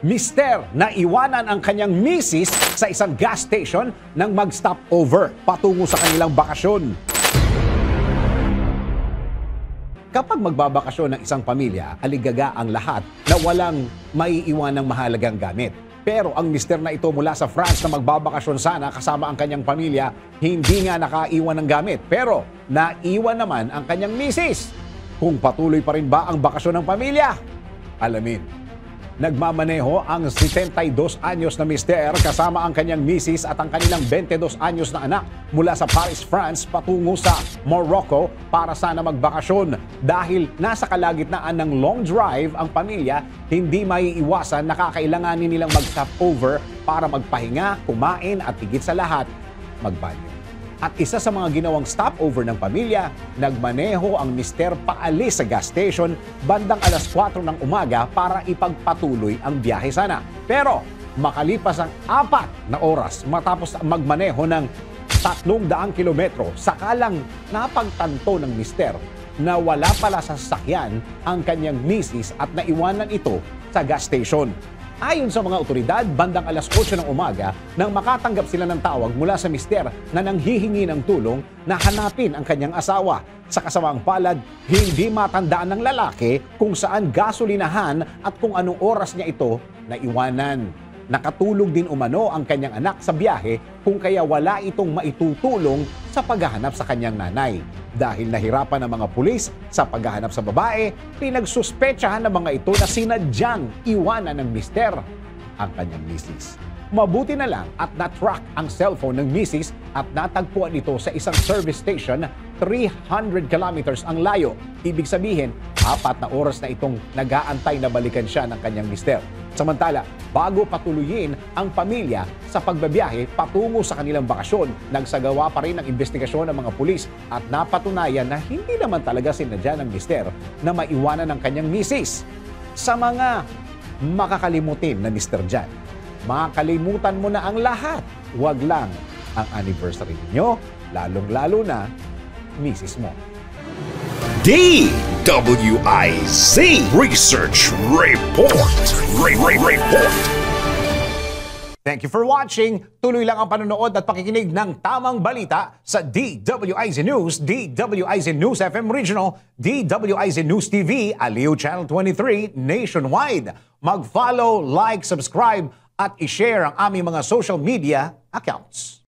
Mister na iwanan ang kanyang misis sa isang gas station nang mag-stop over patungo sa kanilang bakasyon. Kapag magbabakasyon ng isang pamilya, aligaga ang lahat na walang maiiwanang mahalagang gamit. Pero ang mister na ito mula sa France na magbabakasyon sana kasama ang kanyang pamilya, hindi nga nakaiwan ng gamit. Pero naiwan naman ang kanyang misis. Kung patuloy pa rin ba ang bakasyon ng pamilya? Alamin. Nagmamaneho ang 72 anyos na mister kasama ang kanyang misis at ang kanilang 22 anyos na anak mula sa Paris, France patungo sa Morocco para sana magbakasyon. Dahil nasa kalagitnaan ng long drive ang pamilya, hindi maiiwasan na kakailanganin nilang mag-stop over para magpahinga, kumain at higit sa lahat, magbanyo. At isa sa mga ginawang stopover ng pamilya, nagmaneho ang mister paalis sa gas station bandang alas 4 ng umaga para ipagpatuloy ang biyahe sana. Pero makalipas ang 4 na oras matapos magmaneho ng 300 kilometro, sakalang napagtanto ng mister na wala pala sa sasakyan ang kanyang misis at naiwanan ito sa gas station. Ayon sa mga otoridad, bandang alas 8 ng umaga nang makatanggap sila ng tawag mula sa mister na nanghihingi ng tulong na hanapin ang kanyang asawa. Sa kasamaang palad, hindi matandaan ng lalaki kung saan gasolinahan at kung anong oras niya ito naiwanan. Nakatulog din umano ang kanyang anak sa biyahe kung kaya wala itong maitutulong sa paghahanap sa kanyang nanay. Dahil nahirapan ang mga pulis sa paghahanap sa babae, pinagsuspetsahan ng mga ito na sinadyang iwanan ng mister ang kanyang misis. Mabuti na lang at na-track ang cellphone ng misis at natagpuan ito sa isang service station 300 kilometers ang layo. Ibig sabihin, 4 na oras na itong nag-aantay na balikan siya ng kanyang mister. Samantala, bago patuluyin ang pamilya sa pagbabiyahe patungo sa kanilang bakasyon, nagsagawa pa rin ng investigasyon ng mga pulis at napatunayan na hindi naman talaga sinadya ng mister na maiwanan ng kanyang misis. Sa mga makakalimutin na mister dyan, makakalimutan mo na ang lahat. Huwag lang ang anniversary niyo, lalong-lalo na misis mo. DWIZ Research Report. Report. Thank you for watching. Tuloy lang ang panonood at pakikinig ng tamang balita sa DWIZ News, DWIZ News FM Regional, DWIZ News TV, Aliw Channel 23, nationwide. Mag-follow, like, subscribe, at i-share ang aming mga social media accounts.